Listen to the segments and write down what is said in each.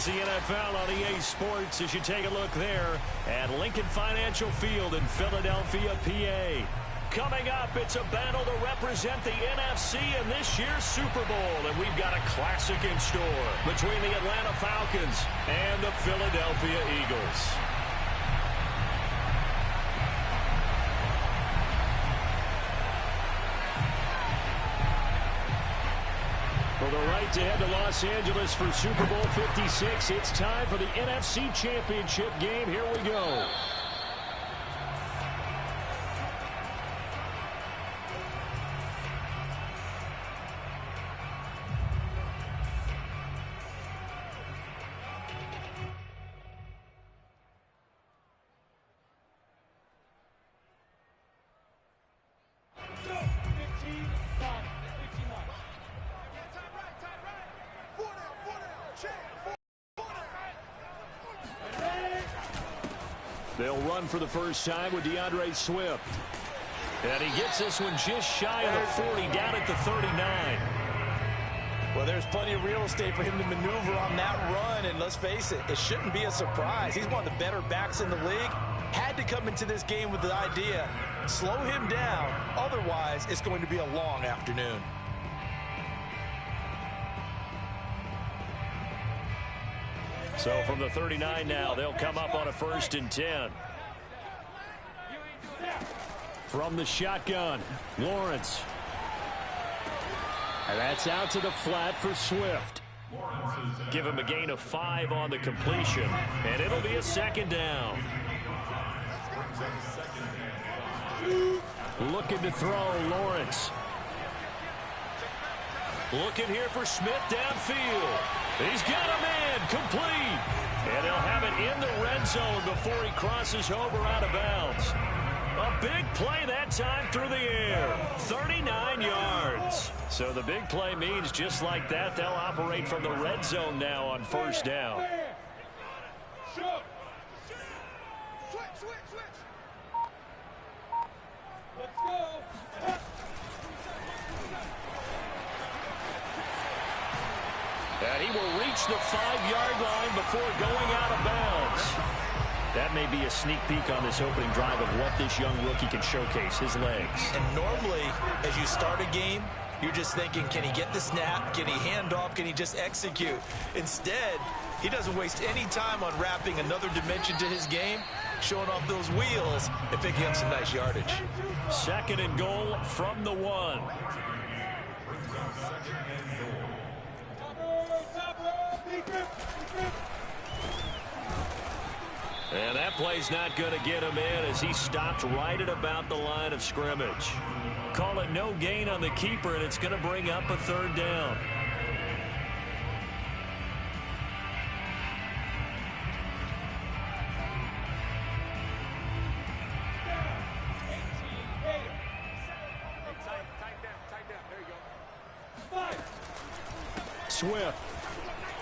It's the NFL on EA Sports as you take a look there at Lincoln Financial Field in Philadelphia, PA. Coming up, it's a battle to represent the NFC in this year's Super Bowl, and we've got a classic in store between the Atlanta Falcons and the Philadelphia Eagles. For the right to head to Los Angeles for Super Bowl 56, it's time for the NFC Championship game. Here we go. They'll run for the first time with DeAndre Swift. And he gets this one just shy of the 40, down at the 39. Well, there's plenty of real estate for him to maneuver on that run, and let's face it, it shouldn't be a surprise. He's one of the better backs in the league. Had to come into this game with the idea, slow him down, otherwise it's going to be a long afternoon. So from the 39 now, they'll come up on a 1st and 10. From the shotgun, Lawrence. And that's out to the flat for Swift. Give him a gain of 5 on the completion, and it'll be a 2nd down. Looking to throw, Lawrence. Looking here for Smith downfield. He's got him in, complete. And he'll have it in the red zone before he crosses over out of bounds. A big play that time through the air. 39 yards. So the big play means just like that, they'll operate from the red zone now on 1st down. Let's go. And he will reach the 5-yard line before going out of bounds. That may be a sneak peek on this opening drive of what this young rookie can showcase, his legs. And normally, as you start a game, you're just thinking, can he get the snap? Can he hand off? Can he just execute? Instead, he doesn't waste any time on wrapping another dimension to his game, showing off those wheels and picking up some nice yardage. 2nd and goal from the 1. And that play's not going to get him in as he stopped right at about the line of scrimmage. Call it no gain on the keeper, and it's going to bring up a 3rd down. Swift.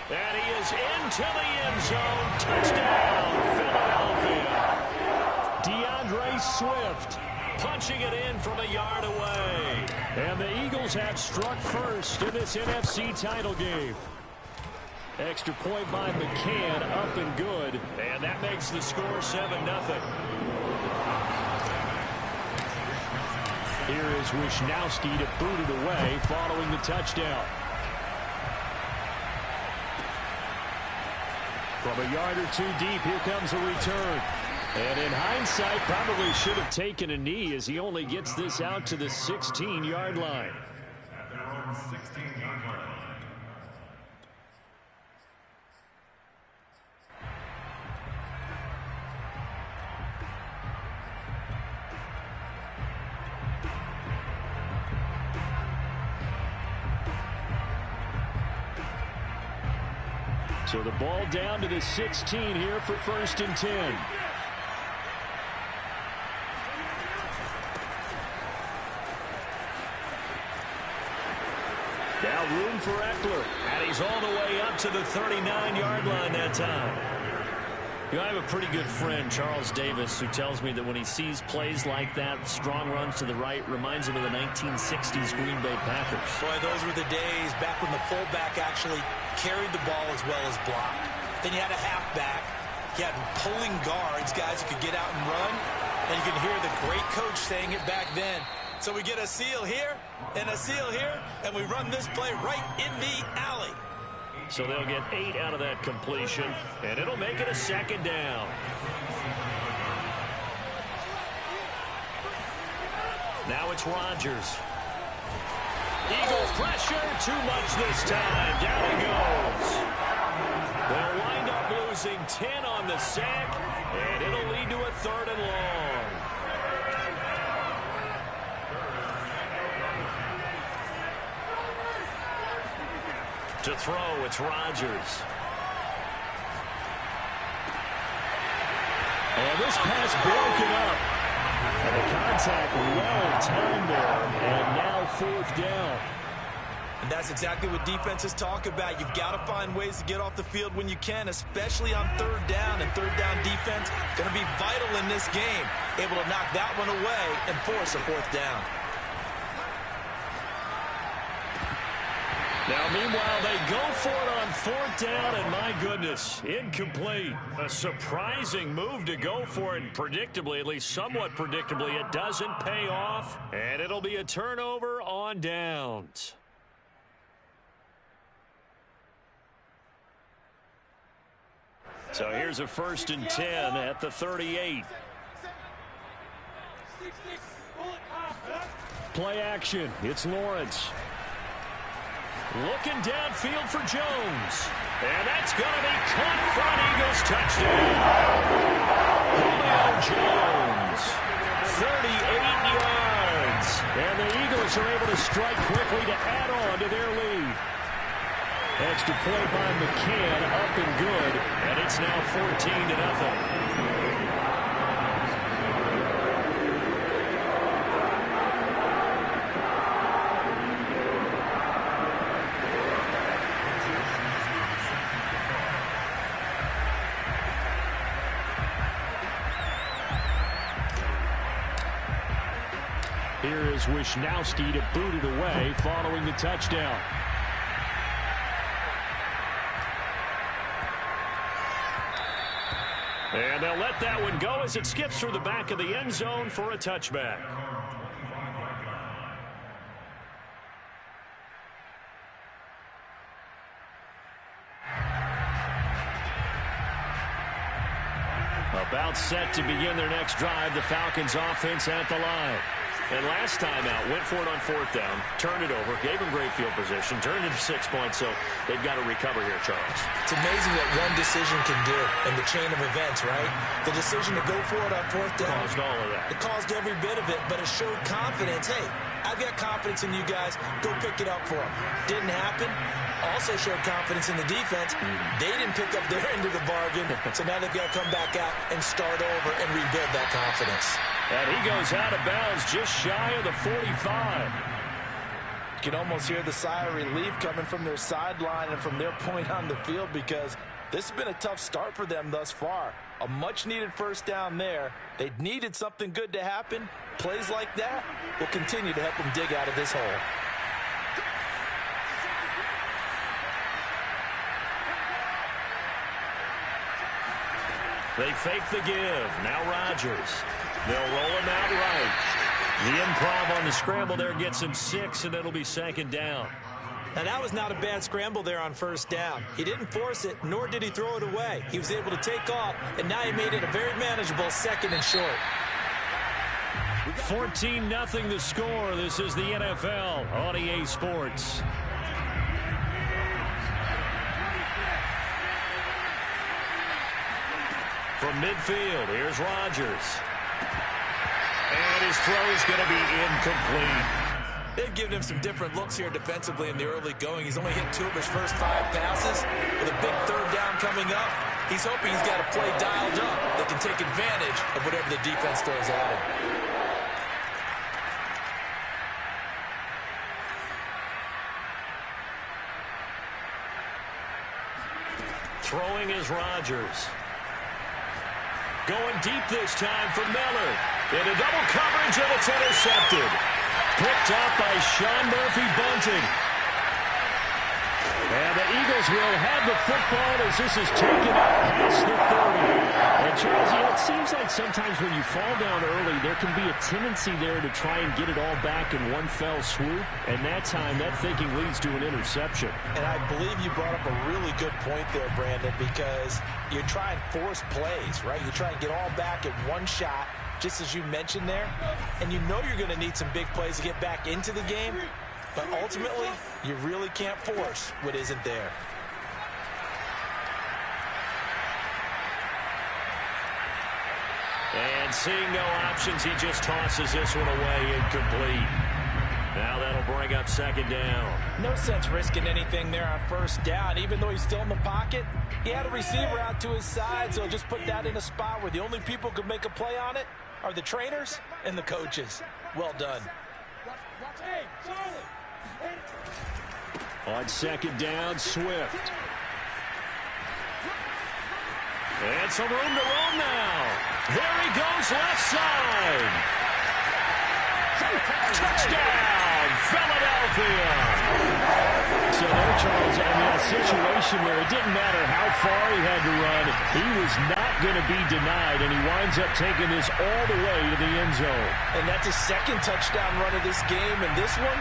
And he is into the end zone. Touchdown, Philadelphia. DeAndre Swift punching it in from a yard away. And the Eagles have struck first in this NFC title game. Extra point by McCann, up and good. And that makes the score 7-0. Here is Wisnowski to boot it away following the touchdown. From a yard or 2 deep, here comes a return. And in hindsight, probably should have taken a knee as he only gets this out to the 16-yard line. So the ball down to the 16 here for 1st and 10. Now room for Eckler, and he's all the way up to the 39-yard line that time. You know, I have a pretty good friend, Charles Davis, who tells me that when he sees plays like that, strong runs to the right, reminds him of the 1960s Green Bay Packers. Boy, those were the days back when the fullback actually carried the ball as well as blocked. Then you had a halfback. You had pulling guards, guys who could get out and run. And you can hear the great coach saying it back then. So we get a seal here and a seal here, and we run this play right in the alley. So they'll get 8 out of that completion, and it'll make it a second down. Now it's Rodgers. Eagles pressure, too much this time. Down he goes. They'll wind up losing 10 on the sack, and it'll lead to a 3rd and long. To throw, it's Rodgers. And this pass broken up. And the contact well timed there. And now 4th down. And that's exactly what defenses talk about. You've got to find ways to get off the field when you can, especially on 3rd down. And 3rd down defense going to be vital in this game. Able to knock that one away and force a 4th down. Now, meanwhile, they go for it on 4th down, and my goodness, incomplete. A surprising move to go for it, and predictably, at least somewhat predictably, it doesn't pay off, and it'll be a turnover on downs. So here's a 1st and 10 at the 38. Play action. It's Lawrence. Looking downfield for Jones. And that's going to be caught front. Eagles touchdown. Julio Jones. 38 yards. And the Eagles are able to strike quickly to add on to their lead. Extra point by McCann, up and good. And it's now 14-0. Here is Wisnowski to boot it away following the touchdown. And they'll let that one go as it skips through the back of the end zone for a touchback. About set to begin their next drive, the Falcons offense at the line. And last time out, went for it on 4th down, turned it over, gave them great field position, turned it to 6 points, so they've got to recover here, Charles. It's amazing what one decision can do in the chain of events, right? The decision to go for it on 4th down. Caused all of that. It caused every bit of it, but it showed confidence. Hey, I've got confidence in you guys. Go pick it up for them. Didn't happen. Also showed confidence in the defense. They didn't pick up their end of the bargain, so now they've got to come back out and start over and rebuild that confidence. And he goes out of bounds just shy of the 45. You can almost hear the sigh of relief coming from their sideline and from their point on the field because this has been a tough start for them thus far. A much-needed 1st down there. They needed something good to happen. Plays like that will continue to help them dig out of this hole. They fake the give. Now Rodgers. They'll roll him out right. The improv on the scramble there gets him 6, and it'll be 2nd down. Now, that was not a bad scramble there on 1st down. He didn't force it, nor did he throw it away. He was able to take off, and now he made it a very manageable 2nd and short. 14-0 the score. This is the NFL on EA Sports. From midfield, here's Rodgers. And his throw is going to be incomplete. They've given him some different looks here defensively in the early going. He's only hit 2 of his first 5 passes. With a big 3rd down coming up, he's hoping he's got a play dialed up that can take advantage of whatever the defense throws at him. Throwing is Rodgers. Going deep this time for Miller. Into double coverage, and it's intercepted. Picked up by Sean Murphy-Bunting. And the Eagles will have the football as this is taken up past the 30. And Charles, it seems like sometimes when you fall down early, there can be a tendency there to try and get it all back in one fell swoop. And that time, that thinking leads to an interception. And I believe you brought up a really good point there, Brandon, because you're trying to force plays, right? You try and get all back in one shot, just as you mentioned there. And you know you're going to need some big plays to get back into the game. But ultimately, you really can't force what isn't there. And seeing no options, he just tosses this one away, incomplete. Now that'll bring up second down. No sense risking anything there on first down. Even though he's still in the pocket, he had a receiver out to his side, so just put that in a spot where the only people who could make a play on it are the trainers and the coaches. Well done. On second down, Swift. And some room to roam now. There he goes, left side. Touchdown, Philadelphia. So there, Charles, I mean, a situation where it didn't matter how far he had to run. He was not going to be denied, and he winds up taking this all the way to the end zone. And that's his second touchdown run of this game, and this one,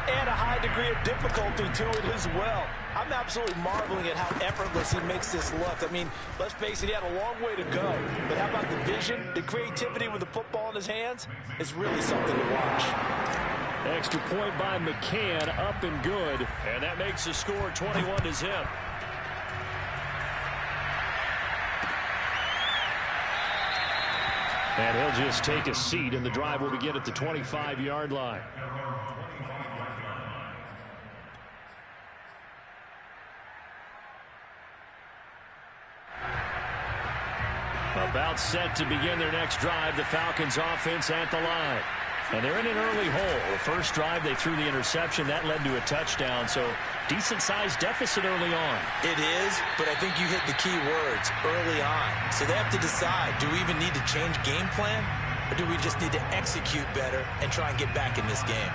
and a high degree of difficulty to it as well. I'm absolutely marveling at how effortless he makes this look. I mean, let's face it, he had a long way to go. But how about the vision, the creativity with the football in his hands? It's really something to watch. Extra point by McCann, up and good. And that makes the score 21-0. And he'll just take a seat, and the drive will begin at the 25-yard line. About set to begin their next drive, the Falcons offense at the line. And they're in an early hole. The first drive, they threw the interception. That led to a touchdown, so decent-sized deficit early on. It is, but I think you hit the key words, early on. So they have to decide, do we even need to change game plan, or do we just need to execute better and try and get back in this game?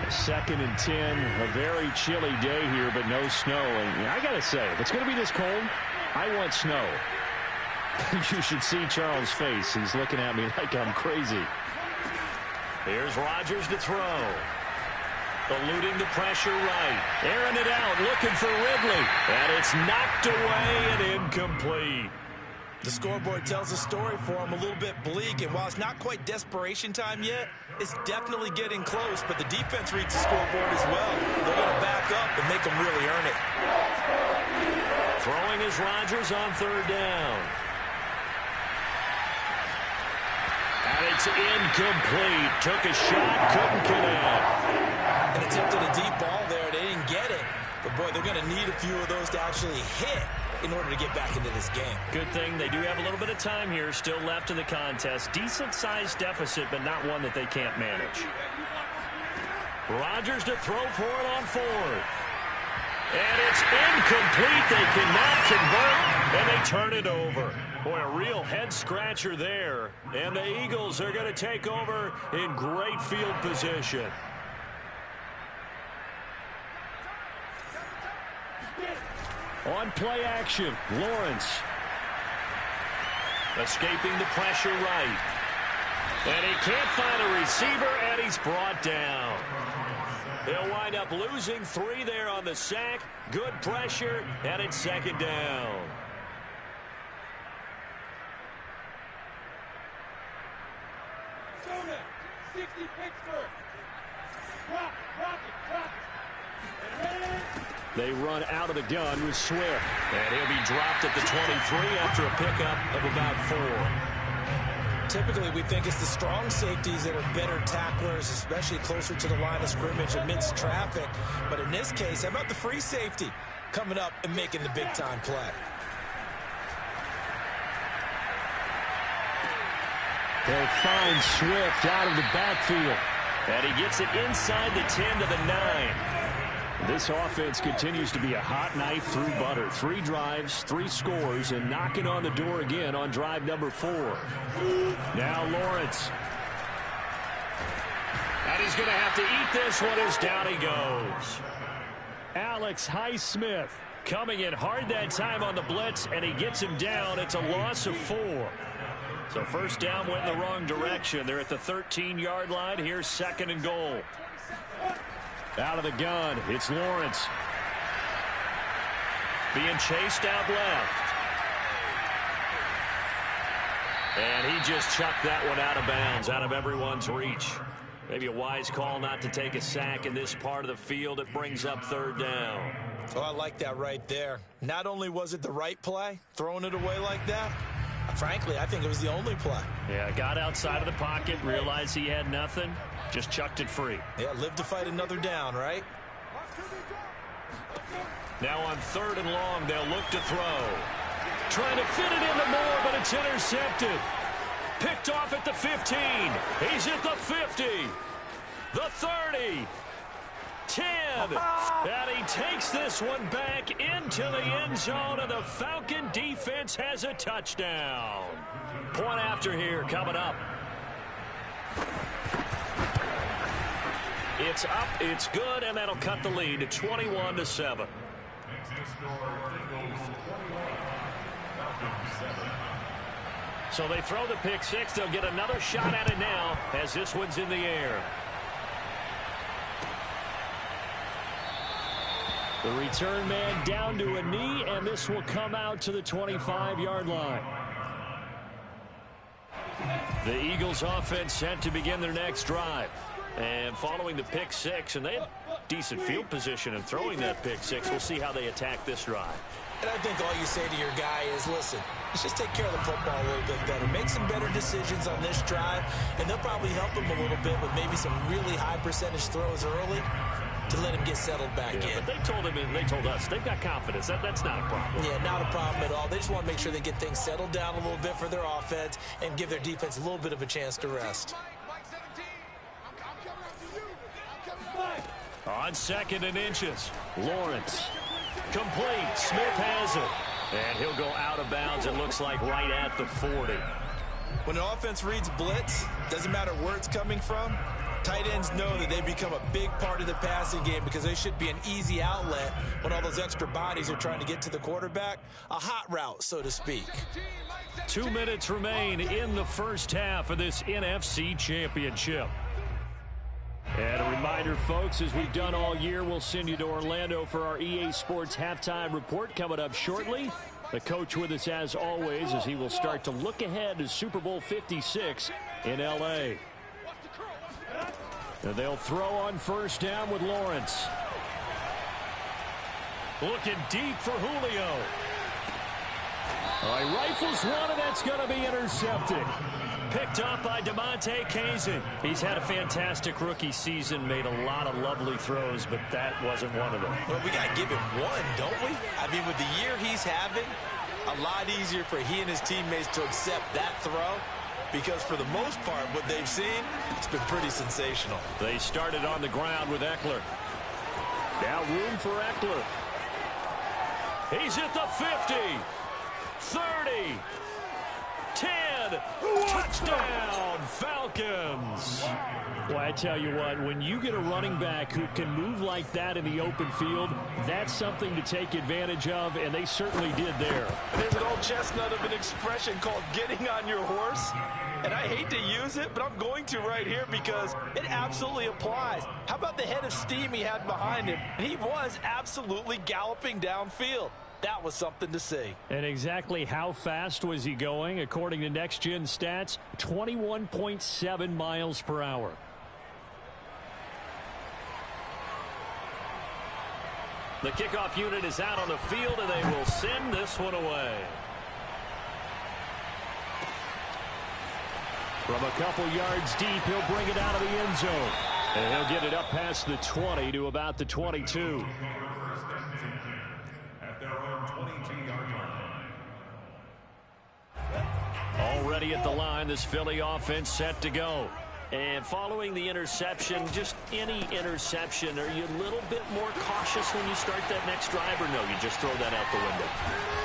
Second and 10, a very chilly day here, but no snow. And I got to say, if it's going to be this cold, I want snow. You should see Charles' face. He's looking at me like I'm crazy. Here's Rodgers to throw. Eluding the pressure right. Airing it out, looking for Ridley. And it's knocked away and incomplete. The scoreboard tells a story for him, a little bit bleak, and while it's not quite desperation time yet, it's definitely getting close, but the defense reads the scoreboard as well. They're going to back up and make them really earn it. Throwing is Rodgers on third down. And it's incomplete. Took a shot, couldn't connect. And attempted a deep ball there. They didn't get it. But, boy, they're going to need a few of those to actually hit in order to get back into this game. Good thing they do have a little bit of time here still left in the contest. Decent-sized deficit, but not one that they can't manage. Rodgers to throw for it on fourth. And it's incomplete. They cannot convert, and they turn it over. Boy, a real head-scratcher there. And the Eagles are going to take over in great field position. On play action, Lawrence. Escaping the pressure right. And he can't find a receiver, and he's brought down. He'll wind up losing 3 there on the sack. Good pressure, and it's second down. Zona, 60 Pittsburgh. Drop it. They run out of the gun with Swift. And he'll be dropped at the 23 after a pickup of about 4. Typically, we think it's the strong safeties that are better tacklers, especially closer to the line of scrimmage amidst traffic. But in this case, how about the free safety coming up and making the big-time play? They'll find Swift out of the backfield. And he gets it inside the 10 to the 9. This offense continues to be a hot knife through butter. 3 drives, 3 scores, and knocking on the door again on drive number 4. Now Lawrence. And he's going to have to eat this one as down he goes. Alex Highsmith coming in hard that time on the blitz, and he gets him down. It's a loss of 4. So first down went in the wrong direction. They're at the 13-yard line. Here's 2nd and goal. Out of the gun, it's Lawrence. Being chased out left. And he just chucked that one out of bounds, out of everyone's reach. Maybe a wise call not to take a sack in this part of the field. It brings up 3rd down. Oh, I like that right there. Not only was it the right play, throwing it away like that, frankly, I think it was the only play. Yeah, got outside of the pocket, realized he had nothing, just chucked it free. Yeah, live to fight another down, right? Now on 3rd and long, they'll look to throw. Trying to fit it into Moore, but it's intercepted. Picked off at the 15. He's at the 50. The 30. 10. And he takes this one back into the end zone, and the Falcon defense has a touchdown. Point after here coming up. It's up, it's good, and that'll cut the lead to 21-7. So they throw the pick 6. They'll get another shot at it now as this one's in the air. The return man down to a knee, and this will come out to the 25-yard line. The Eagles offense set to begin their next drive. And following the pick 6, and they have decent field position in throwing that pick 6. We'll see how they attack this drive. And I think all you say to your guy is, listen, let's just take care of the football a little bit better. Make some better decisions on this drive, and they'll probably help him a little bit with maybe some really high percentage throws early to let him get settled back in. But they told him, and they told us, they've got confidence. That's not a problem. Yeah, not a problem at all. They just want to make sure they get things settled down a little bit for their offense and give their defense a little bit of a chance to rest. On 2nd and inches, Lawrence. Complete. Smith has it. And he'll go out of bounds, it looks like, right at the 40. When an offense reads blitz, doesn't matter where it's coming from, tight ends know that they become a big part of the passing game because they should be an easy outlet when all those extra bodies are trying to get to the quarterback. A hot route, so to speak. 2 minutes remain in the first half of this NFC Championship. And a reminder, folks, as we've done all year, we'll send you to Orlando for our EA Sports halftime report coming up shortly. The coach with us, as always, as he will start to look ahead to Super Bowl 56 in L.A. And they'll throw on first down with Lawrence. Looking deep for Julio. All right, rifles one, and that's going to be intercepted. Picked up by DeMonte Kazin. He's had a fantastic rookie season, made a lot of lovely throws, but that wasn't one of them. Well, we got to give him one, don't we? I mean, with the year he's having, a lot easier for he and his teammates to accept that throw because for the most part, what they've seen, it's been pretty sensational. They started on the ground with Eckler. Now room for Eckler. He's at the 50, 30, 10, touchdown, Falcons. Well, I tell you what, when you get a running back who can move like that in the open field, that's something to take advantage of, and they certainly did there. There's an old chestnut of an expression called getting on your horse, and I hate to use it, but I'm going to right here because it absolutely applies. How about the head of steam he had behind him? And he was absolutely galloping downfield. That was something to see. And exactly how fast was he going? According to Next Gen Stats, 21.7 miles per hour. The kickoff unit is out on the field, and they will send this one away. From a couple yards deep, he'll bring it out of the end zone. And he'll get it up past the 20 to about the 22. Already at the line, this Philly offense set to go. And following the interception, just any interception, are you a little bit more cautious when you start that next drive, or no, you just throw that out the window?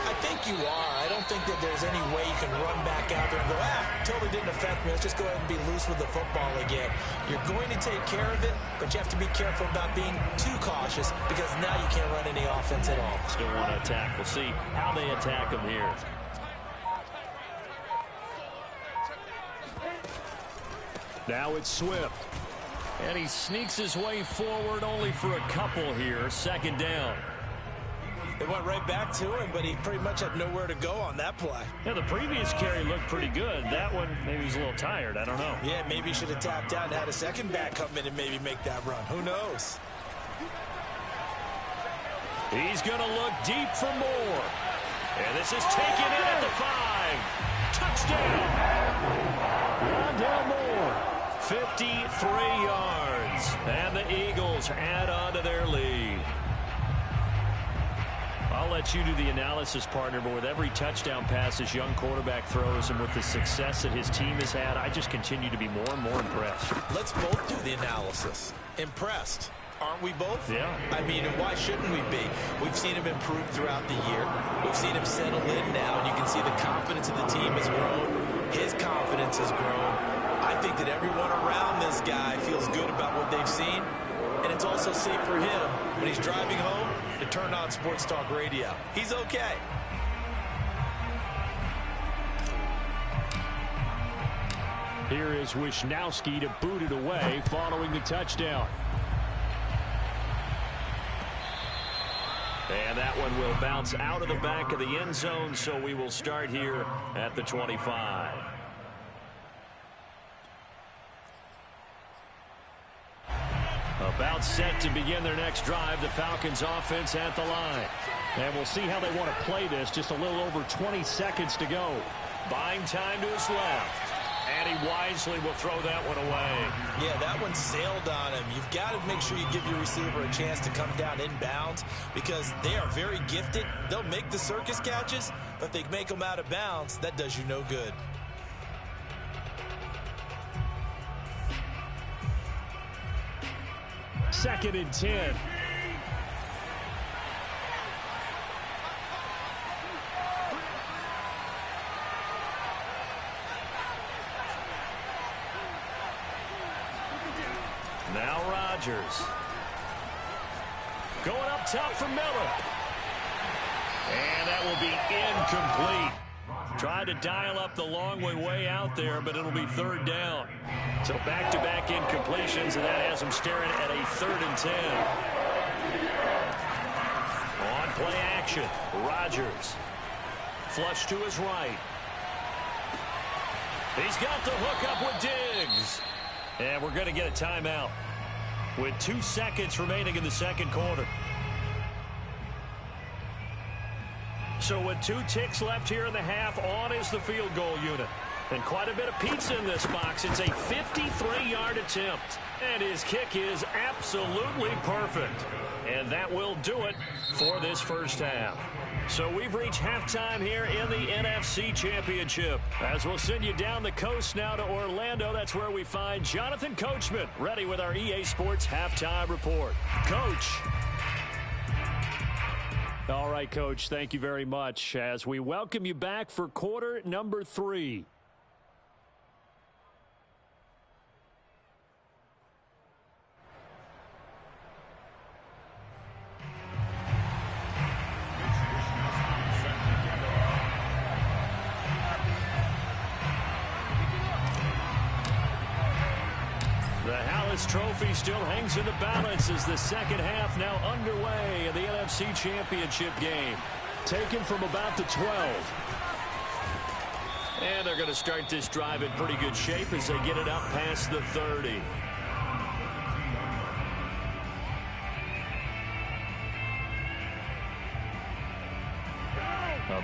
I think you are. I don't think that there's any way you can run back out there and go, totally didn't affect me. Let's just go ahead and be loose with the football again. You're going to take care of it, but you have to be careful about being too cautious because now you can't run any offense at all. Still want to attack. We'll see how they attack them here. Now it's Swift. And he sneaks his way forward only for a couple here. Second down. It went right back to him, but he pretty much had nowhere to go on that play. Yeah, the previous carry looked pretty good. That one, maybe he's a little tired. I don't know. Yeah, maybe he should have tapped out and had a second back come in and maybe make that run. Who knows? He's going to look deep for more. And this is taken in at the 5. Touchdown. Rondell Moore. 53 yards. And the Eagles add on to their lead. I'll let you do the analysis, partner, but with every touchdown pass his young quarterback throws and with the success that his team has had, I just continue to be more and more impressed. Let's both do the analysis. Impressed. Aren't we both? Yeah. I mean, why shouldn't we be? We've seen him improve throughout the year. We've seen him settle in now, and you can see the confidence of the team has grown. His confidence has grown. I think that everyone around this guy feels good about what they've seen, and it's also safe for him when he's driving home to turn on Sports Talk Radio. He's okay. Here is Wisnowski to boot it away following the touchdown. And that one will bounce out of the back of the end zone, so we will start here at the 25. About set to begin their next drive, the Falcons offense at the line. And we'll see how they want to play this. Just a little over 20 seconds to go. Buying time to his left. And he wisely will throw that one away. Yeah, that one sailed on him. You've got to make sure you give your receiver a chance to come down inbounds because they are very gifted. They'll make the circus catches, but if they make them out of bounds, that does you no good. Second and 10. Now Rodgers. Going up top for Miller. And that will be incomplete. Tried to dial up the long way out there, but it'll be third down. So back-to-back incompletions, and that has him staring at a 3rd and 10. On play action, Rodgers. Flush to his right. He's got the hook up with Diggs. And we're going to get a timeout with 2 seconds remaining in the second quarter. So with 2 ticks left here in the half, on is the field goal unit. And quite a bit of pizza in this box. It's a 53-yard attempt. And his kick is absolutely perfect. And that will do it for this first half. So we've reached halftime here in the NFC Championship. As we'll send you down the coast now to Orlando, that's where we find Jonathan Coachman ready with our EA Sports Halftime Report. Coach. All right, Coach, thank you very much as we welcome you back for quarter number 3. Trophy still hangs in the balance as the second half now underway in the NFC Championship game. Taken from about the 12. And they're going to start this drive in pretty good shape as they get it up past the 30.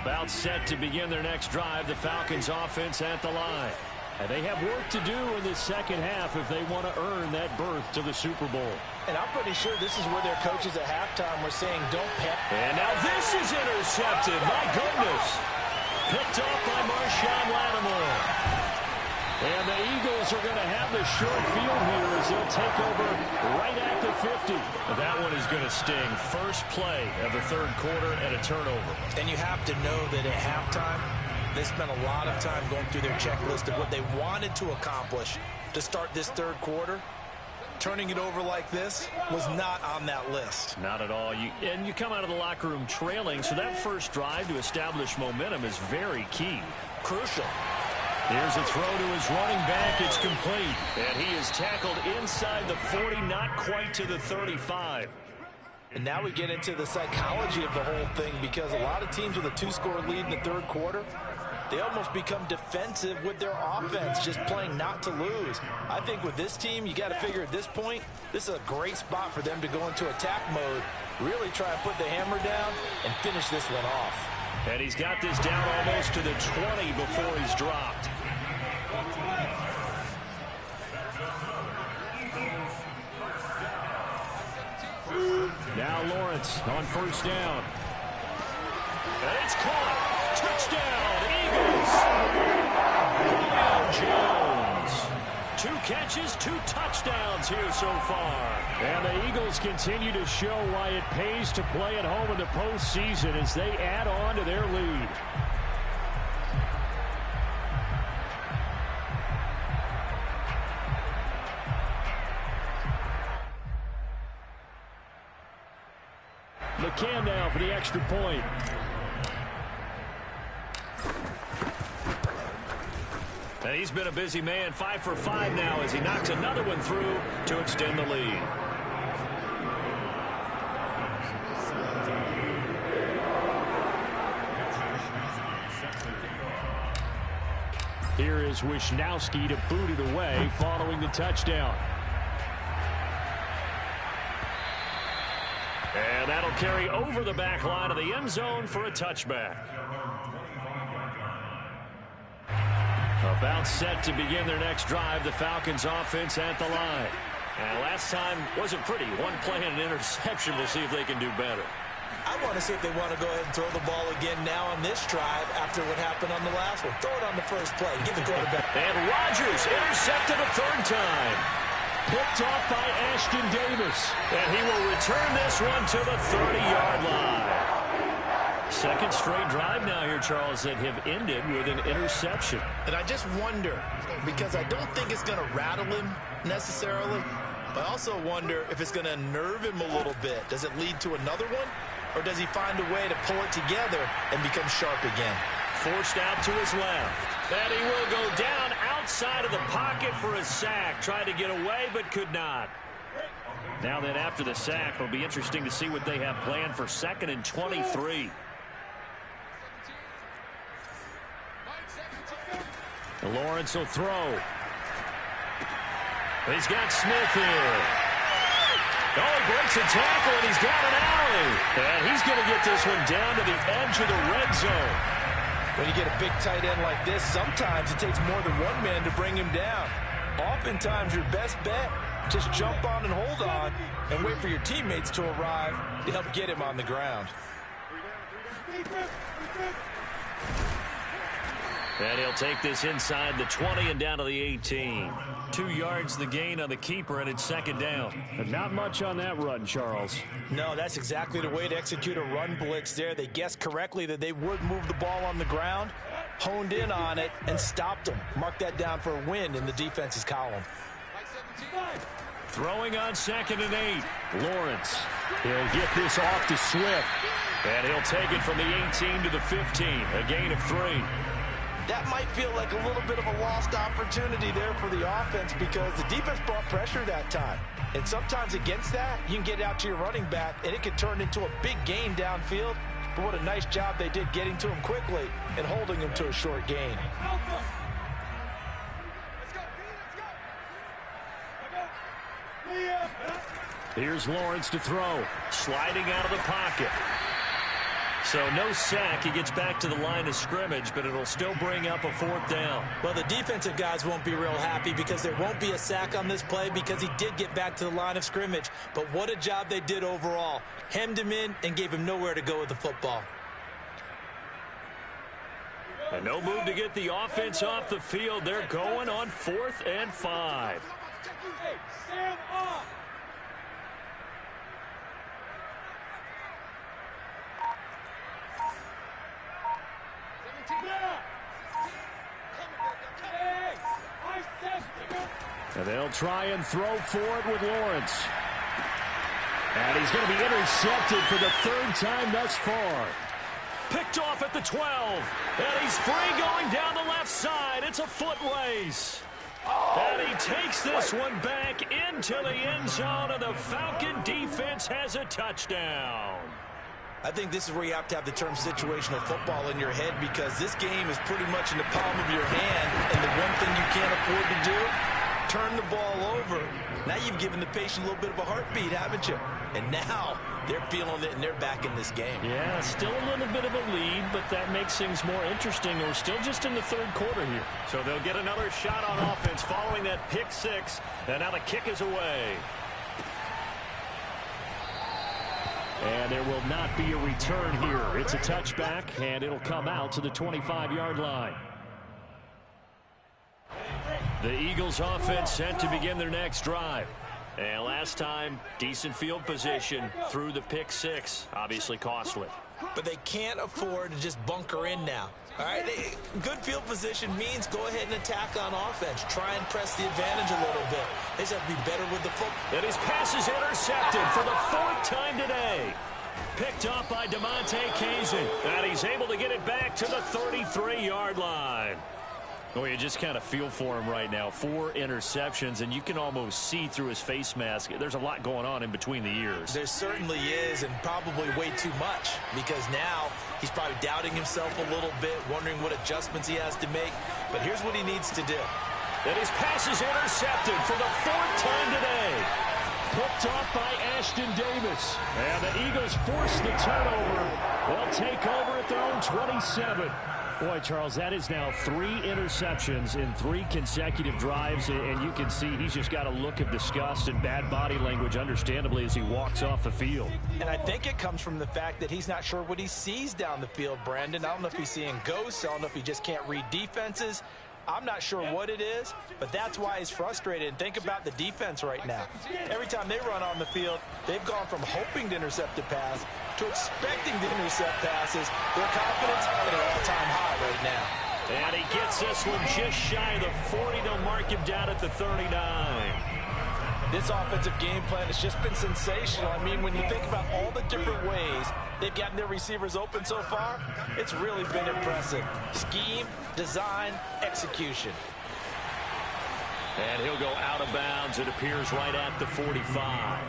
About set to begin their next drive, the Falcons offense at the line. And they have work to do in this second half if they want to earn that berth to the Super Bowl. And I'm pretty sure this is where their coaches at halftime were saying, don't pep. And now this is intercepted. My goodness. Picked off by Marshawn Lattimore. And the Eagles are going to have the short field here as they'll take over right at the 50. That one is going to sting. First play of the third quarter and a turnover. And you have to know that at halftime, they spent a lot of time going through their checklist of what they wanted to accomplish to start this third quarter. Turning it over like this was not on that list. Not at all. And you come out of the locker room trailing, so that first drive to establish momentum is very key. Crucial. Here's a throw to his running back. It's complete. And he is tackled inside the 40, not quite to the 35. And now we get into the psychology of the whole thing, because a lot of teams with a two-score lead in the third quarter, they almost become defensive with their offense, just playing not to lose. I think with this team, you got to figure at this point, this is a great spot for them to go into attack mode, really try and put the hammer down and finish this one off. And he's got this down almost to the 20 before he's dropped. Now Lawrence on first down. And it's caught. Touchdown, Eagles. Julio Jones. 2 catches, 2 touchdowns here so far. And the Eagles continue to show why it pays to play at home in the postseason as they add on to their lead. McCann now for the extra point. And he's been a busy man, 5 for 5 now as he knocks another one through to extend the lead. Here is Wisnowski to boot it away following the touchdown. And that'll carry over the back line of the end zone for a touchback. About set to begin their next drive, the Falcons offense at the line. And last time wasn't pretty. 1 play and an interception. We'll see if they can do better. I want to see if they want to go ahead and throw the ball again now on this drive after what happened on the last one. Throw it on the first play. Give the quarterback. And Rodgers intercepted a 3rd time. Picked off by Ashton Davis. And he will return this one to the 30-yard line. Second straight drive now here, Charles, that have ended with an interception. And I just wonder, because I don't think it's going to rattle him necessarily, but I also wonder if it's going to unnerve him a little bit. Does it lead to another one? Or does he find a way to pull it together and become sharp again? Forced out to his left. And he will go down outside of the pocket for a sack. Tried to get away, but could not. Now then, after the sack, it'll be interesting to see what they have planned for 2nd and 23. Lawrence will throw. He's got Smith here. Oh, he breaks a tackle, and he's got an alley. And he's going to get this one down to the edge of the red zone. When you get a big tight end like this, sometimes it takes more than one man to bring him down. Oftentimes, your best bet, just jump on and hold on and wait for your teammates to arrive to help get him on the ground. And he'll take this inside the 20 and down to the 18. 2 yards the gain on the keeper, and it's 2nd down. But not much on that run, Charles. No, that's exactly the way to execute a run blitz there. They guessed correctly that they would move the ball on the ground, honed in on it, and stopped them. Mark that down for a win in the defense's column. Throwing on 2nd and 8. Lawrence. He'll get this off to Swift. And he'll take it from the 18 to the 15. A gain of 3. That might feel like a little bit of a lost opportunity there for the offense because the defense brought pressure that time. And sometimes against that, you can get out to your running back, and it can turn into a big gain downfield. But what a nice job they did getting to him quickly and holding him to a short gain. Here's Lawrence to throw. Sliding out of the pocket. So no sack. He gets back to the line of scrimmage, but it'll still bring up a 4th down. Well, the defensive guys won't be real happy because there won't be a sack on this play because he did get back to the line of scrimmage. But what a job they did overall. Hemmed him in and gave him nowhere to go with the football. And no move to get the offense off the field. They're going on 4th and 5. Hey, Sam on. And they'll try and throw for it with Lawrence. And he's going to be intercepted for the 3rd time thus far. Picked off at the 12. And he's free going down the left side. It's a foot race. And he takes this one back into the end zone, and the Falcon defense has a touchdown. I think this is where you have to have the term situational football in your head, because this game is pretty much in the palm of your hand, and the one thing you can't afford to do, turn the ball over. Now you've given the patient a little bit of a heartbeat, haven't you? And now they're feeling it, and they're back in this game. Yeah, still a little bit of a lead, but that makes things more interesting. We're still just in the 3rd quarter here. So they'll get another shot on offense following that pick 6. And now the kick is away. And there will not be a return here. It's a touchback, and it'll come out to the 25-yard line. The Eagles offense set to begin their next drive. And last time, decent field position through the pick 6. Obviously costly. But they can't afford to just bunker in now. All right, good field position means go ahead and attack on offense. Try and press the advantage a little bit. They just have to be better with the football. And his pass is intercepted for the 4th time today. Picked off by DeMonte Kazin. And he's able to get it back to the 33-yard line. Well, you just kind of feel for him right now. 4 interceptions, and you can almost see through his face mask. There's a lot going on in between the ears. There certainly is, and probably way too much, because now he's probably doubting himself a little bit, wondering what adjustments he has to make. But here's what he needs to do. And his pass is intercepted for the 4th time today. Picked off by Ashton Davis. And the Eagles force the turnover. They'll take over at their own 27. Boy, Charles, that is now 3 interceptions in 3 consecutive drives, and you can see he's just got a look of disgust and bad body language, understandably, as he walks off the field. And I think it comes from the fact that he's not sure what he sees down the field, Brandon. I don't know if he's seeing ghosts. I don't know if he just can't read defenses. I'm not sure what it is, but that's why he's frustrated. And think about the defense right now. Every time they run on the field, they've gone from hoping to intercept a pass to expecting to intercept passes. Their confidence at an all-time high right now. And he gets this one just shy of the 40. They'll mark him down at the 39. This offensive game plan has just been sensational. I mean, when you think about all the different ways they've gotten their receivers open so far, it's really been impressive. Scheme, design, execution. And he'll go out of bounds, it appears, right at the 45.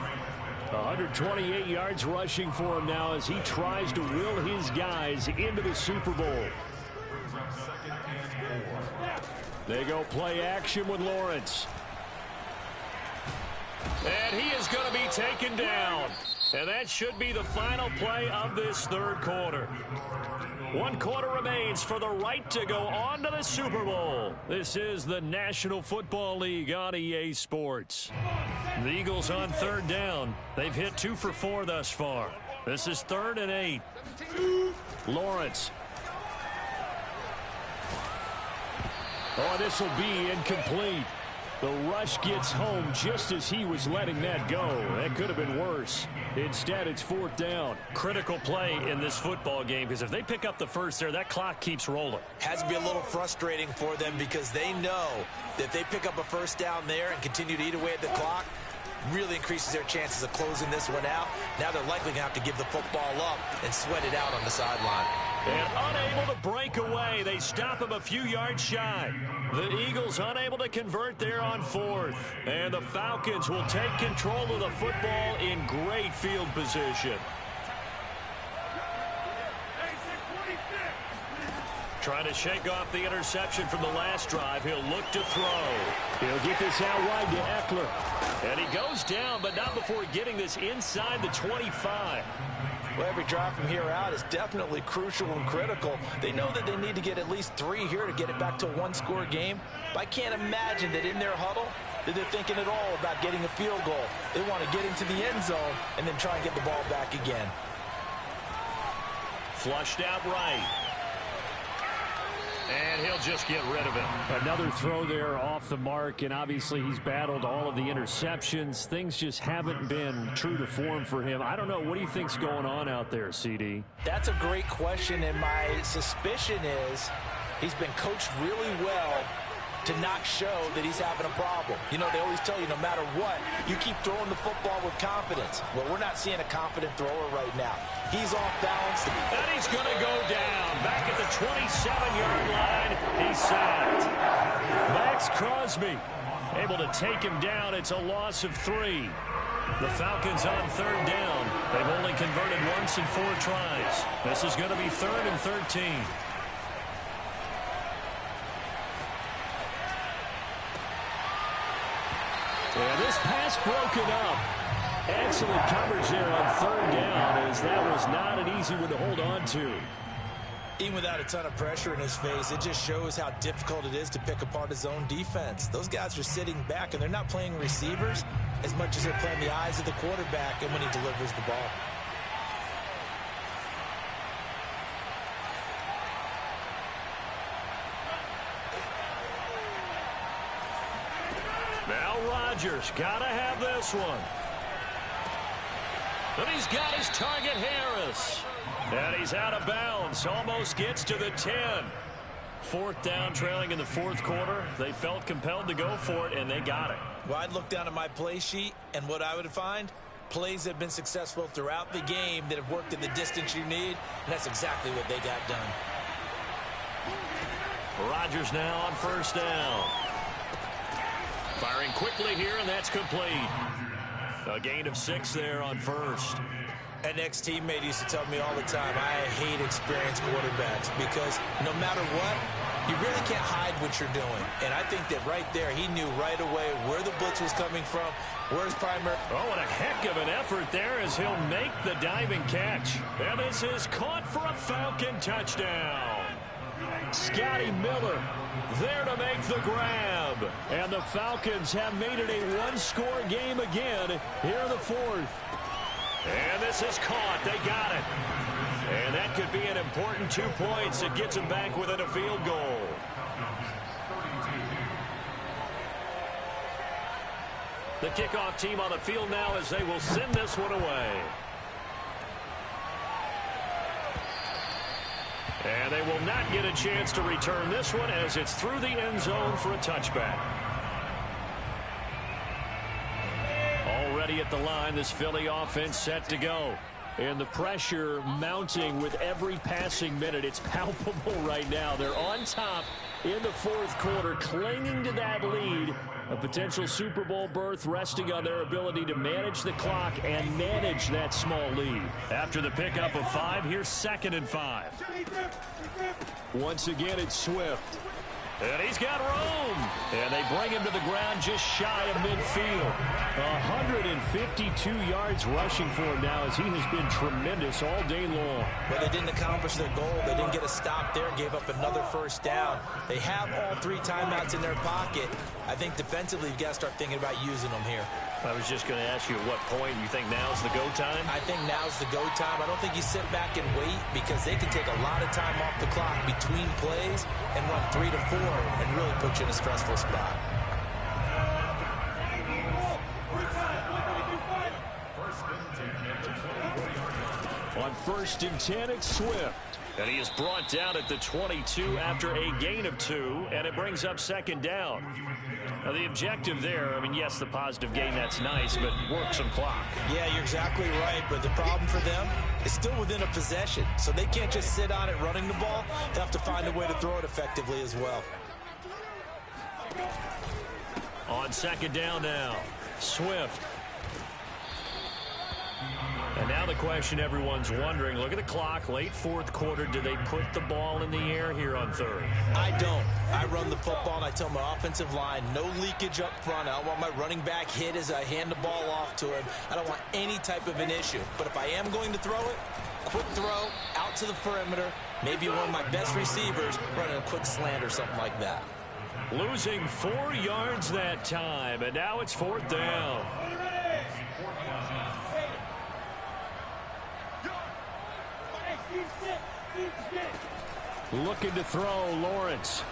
128 yards rushing for him now as he tries to will his guys into the Super Bowl. They go play action with Lawrence. And he is going to be taken down. And that should be the final play of this 3rd quarter. 1 quarter remains for the right to go on to the Super Bowl. This is the National Football League on EA Sports. The Eagles on 3rd down. They've hit 2 for 4 thus far. This is 3rd and 8. Lawrence. Oh, this will be incomplete. The rush gets home just as he was letting that go. That could have been worse. Instead, it's 4th down. Critical play in this football game, because if they pick up the first there, that clock keeps rolling. Has to be a little frustrating for them, because they know that if they pick up a first down there and continue to eat away at the clock, really increases their chances of closing this one out. Now they're likely going to have to give the football up and sweat it out on the sideline. And unable to break away. They stop him a few yards shy. The Eagles unable to convert there on 4th. And the Falcons will take control of the football in great field position. Trying to shake off the interception from the last drive. He'll look to throw. He'll get this out wide to Eckler. And he goes down, but not before getting this inside the 25. Well, every drive from here out is definitely crucial and critical. They know that they need to get at least 3 here to get it back to a 1-score game. But I can't imagine that in their huddle that they're thinking at all about getting a field goal. They want to get into the end zone and then try and get the ball back again. Flushed out right. And he'll just get rid of it. Another throw there off the mark, and obviously he's battled all of the interceptions. Things just haven't been true to form for him. I don't know. What do you think's going on out there, CD? That's a great question, and my suspicion is he's been coached really well to not show that he's having a problem. You know, they always tell you no matter what, you keep throwing the football with confidence. Well, we're not seeing a confident thrower right now. He's off balance. And he's going to go down. Back at the 27-yard line, he's sacked. Max Crosby able to take him down. It's a loss of 3. The Falcons on 3rd down. They've only converted once in 4 tries. This is going to be 3rd and 13. And this pass broken up. Excellent coverage there on 3rd down, as that was not an easy one to hold on to. Even without a ton of pressure in his face, it just shows how difficult it is to pick apart his own defense. Those guys are sitting back, and they're not playing receivers as much as they're playing the eyes of the quarterback and when he delivers the ball. Now Rodgers got to have this one. And he's got his target, Harris. And he's out of bounds. Almost gets to the 10. 4th down, trailing in the 4th quarter. They felt compelled to go for it, and they got it. Well, I'd look down at my play sheet, and what I would find, plays that have been successful throughout the game that have worked in the distance you need, and that's exactly what they got done. Rodgers now on 1st down. Firing quickly here, and that's complete. A gain of 6 there on 1st. An ex-teammate used to tell me all the time, I hate experienced quarterbacks because no matter what, you really can't hide what you're doing. And I think that right there, he knew right away where the blitz was coming from, where his primary... Oh, and a heck of an effort there as he'll make the diving catch. And this is caught for a Falcon touchdown. Scotty Miller there to make the grab. And the Falcons have made it a one-score game again here in the 4th. And this is caught. They got it. And that could be an important 2 points. It gets them back within a field goal. The kickoff team on the field now as they will send this one away. And they will not get a chance to return this one as it's through the end zone for a touchback. Already at the line, this Philly offense set to go. And the pressure mounting with every passing minute. It's palpable right now. They're on top in the 4th quarter, clinging to that lead. A potential Super Bowl berth resting on their ability to manage the clock and manage that small lead. After the pickup of 5, here's 2nd and 5. Once again, it's Swift. And he's got room. And they bring him to the ground just shy of midfield. 152 yards rushing for him now as he has been tremendous all day long. But they didn't accomplish their goal. They didn't get a stop there. Gave up another 1st down. They have all 3 timeouts in their pocket. I think defensively you've got to start thinking about using them here. I was just going to ask you at what point you think now's the go time? I think now's the go time. I don't think you sit back and wait because they can take a lot of time off the clock between plays and run 3 to 4 and really put you in a stressful spot. On 1st and 10, it's Swift. And he is brought down at the 22 after a gain of 2, and it brings up 2nd down. Now, the objective there, I mean, yes, the positive gain, that's nice, but work some clock. Yeah, you're exactly right, but the problem for them is still within a possession, so they can't just sit on it running the ball. They have to find a way to throw it effectively as well. On 2nd down now, Swift. And now the question everyone's wondering, look at the clock, late 4th quarter, do they put the ball in the air here on 3rd? I don't. I run the football, and I tell my offensive line, no leakage up front. I don't want my running back hit as I hand the ball off to him. I don't want any type of an issue. But if I am going to throw it, quick throw, out to the perimeter, maybe one of my best receivers running a quick slant or something like that. Losing 4 yards that time, and now it's 4th down. Looking to throw, Lawrence.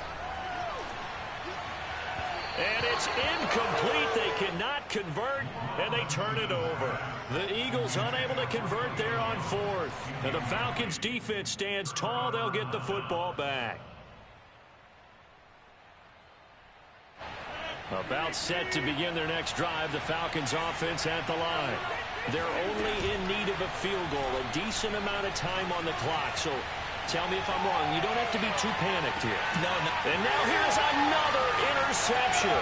And it's incomplete. They cannot convert, and they turn it over. The Eagles unable to convert there on fourth. And the Falcons defense stands tall. They'll get the football back. About set to begin their next drive, the Falcons offense at the line. They're only in need of a field goal, a decent amount of time on the clock. So tell me if I'm wrong. You don't have to be too panicked here. No. And now here's another interception.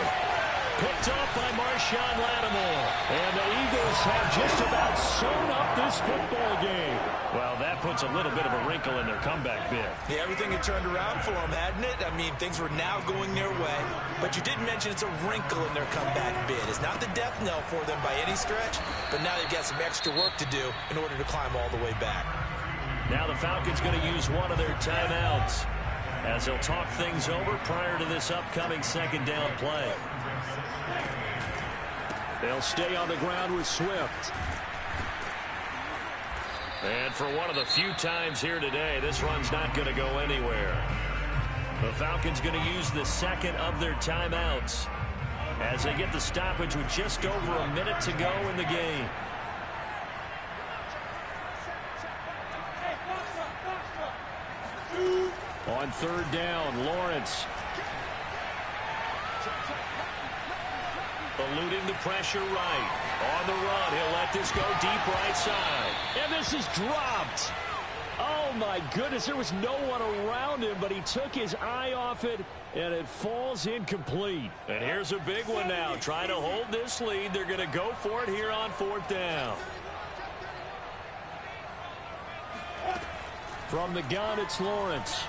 Picked up by Marshawn Lattimore. And the Eagles have just about sewn up this football game. Well, that puts a little bit of a wrinkle in their comeback bid. Yeah, everything had turned around for them, hadn't it? I mean, things were now going their way. But you did mention it's a wrinkle in their comeback bid. It's not the death knell for them by any stretch, but now they've got some extra work to do in order to climb all the way back. Now the Falcons going to use one of their timeouts as they'll talk things over prior to this upcoming second down play. They'll stay on the ground with Swift. And for one of the few times here today, this run's not going to go anywhere. The Falcons going to use the second of their timeouts as they get the stoppage with just over a minute to go in the game. On third down, Lawrence. Eluding the pressure right. On the run, he'll let this go deep right side. And this is dropped. Oh, my goodness, there was no one around him, but he took his eye off it, and it falls incomplete. And here's a big one now. Trying to hold this lead. They're going to go for it here on fourth down. From the gun, it's Lawrence.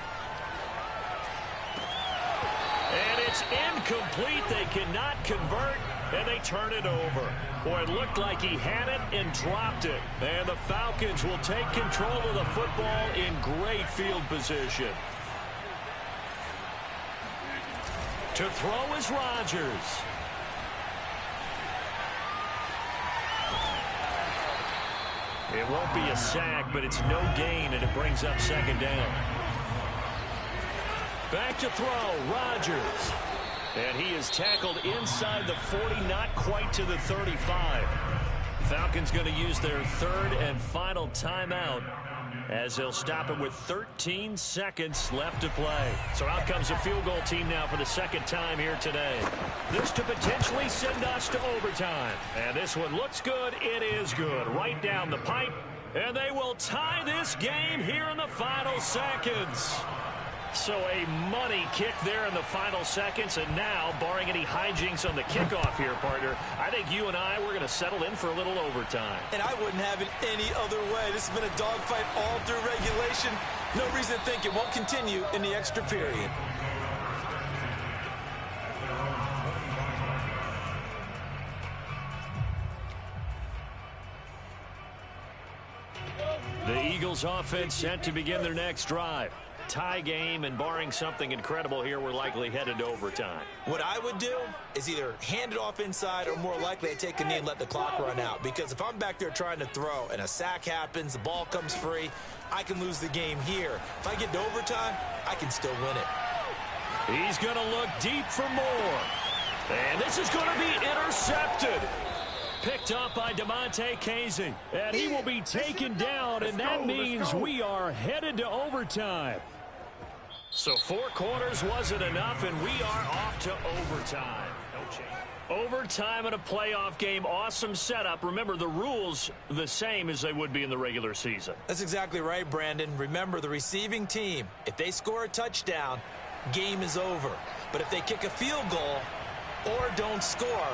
And it's incomplete. They cannot convert, and they turn it over. Boy, it looked like he had it and dropped it. And the Falcons will take control of the football in great field position. To throw is Rodgers. It won't be a sack, but it's no gain, and it brings up second down. Back to throw, Rodgers. And he is tackled inside the 40, not quite to the 35. Falcons going to use their third and final timeout as they'll stop it with 13 seconds left to play. So out comes a field goal team now for the second time here today. This to potentially send us to overtime. And this one looks good. It is good. Right down the pipe. And they will tie this game here in the final seconds. So a money kick there in the final seconds, and now, barring any hijinks on the kickoff here, partner, I think you and I, we're going to settle in for a little overtime. And I wouldn't have it any other way. This has been a dogfight all through regulation. No reason to think it won't continue in the extra period. The Eagles offense set to begin their next drive. Tie game, and barring something incredible here, we're likely headed to overtime. What I would do is either hand it off inside or more likely I take a knee and let the clock run out. Because if I'm back there trying to throw and a sack happens, the ball comes free, I can lose the game here. If I get to overtime, I can still win it. He's going to look deep for more. And this is going to be intercepted. Picked up by DeMonte Casey. And he will be taken down, and that means we are headed to overtime. So 4 quarters wasn't enough, and we are off to overtime. No change. Overtime in a playoff game, awesome setup. Remember, the rules the same as they would be in the regular season. That's exactly right, Brandon. Remember, the receiving team, if they score a touchdown, game is over. But if they kick a field goal or don't score,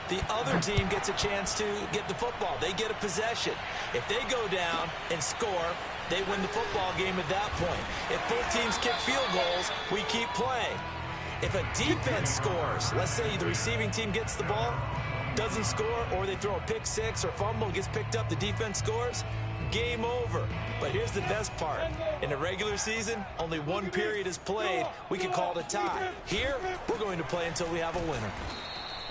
the other team gets a chance to get the football. They get a possession. If they go down and score, they win the football game at that point. If both teams kick field goals, we keep playing. If a defense scores, let's say the receiving team gets the ball, doesn't score, or they throw a pick six or fumble, gets picked up, the defense scores, game over. But here's the best part. In the regular season, only one period is played. We can call it a tie. Here, we're going to play until we have a winner.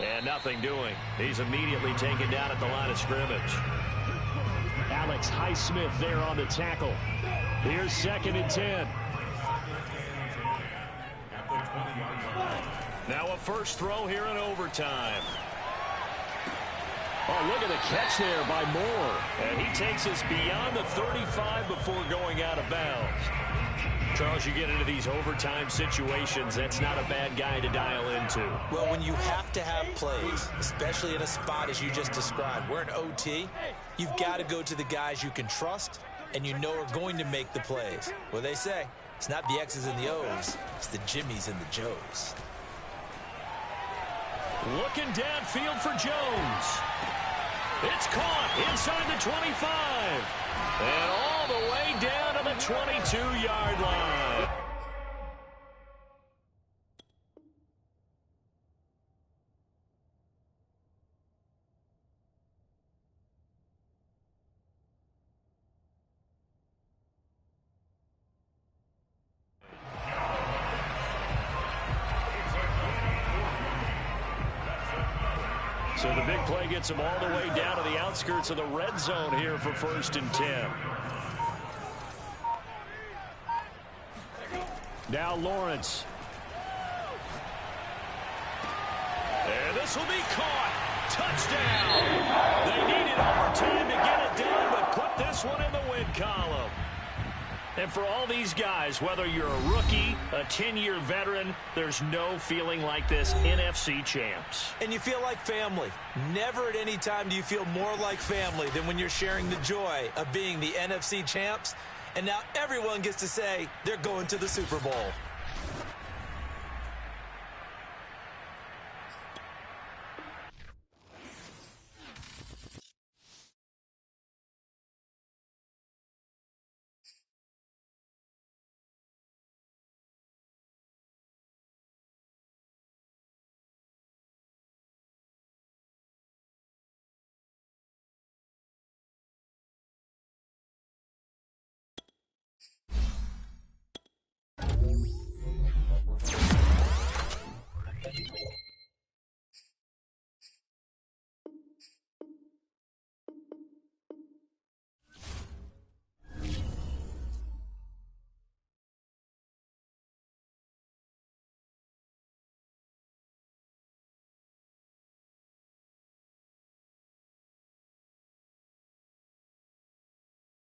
And nothing doing. He's immediately taken down at the line of scrimmage. Alex Highsmith there on the tackle. Here's 2nd and 10. Now a first throw here in overtime. Oh, look at the catch there by Moore. And he takes us beyond the 35 before going out of bounds. Charles, you get into these overtime situations, that's not a bad guy to dial into. Well, when you have to have plays, especially in a spot as you just described, we're in OT, you've got to go to the guys you can trust and you know are going to make the plays. Well, they say, it's not the X's and the O's, it's the Jimmies and the Joes. Looking downfield for Jones. It's caught inside the 25. And all the way down to the 22-yard line. So the big play gets him all the way down to the outskirts of the red zone here for 1st and 10. Now Lawrence. And this will be caught. Touchdown. They needed overtime to get it done, but put this one in the win column. And for all these guys, whether you're a rookie, a 10-year veteran, there's no feeling like this NFC champs. And you feel like family. Never at any time do you feel more like family than when you're sharing the joy of being the NFC champs. And now everyone gets to say they're going to the Super Bowl.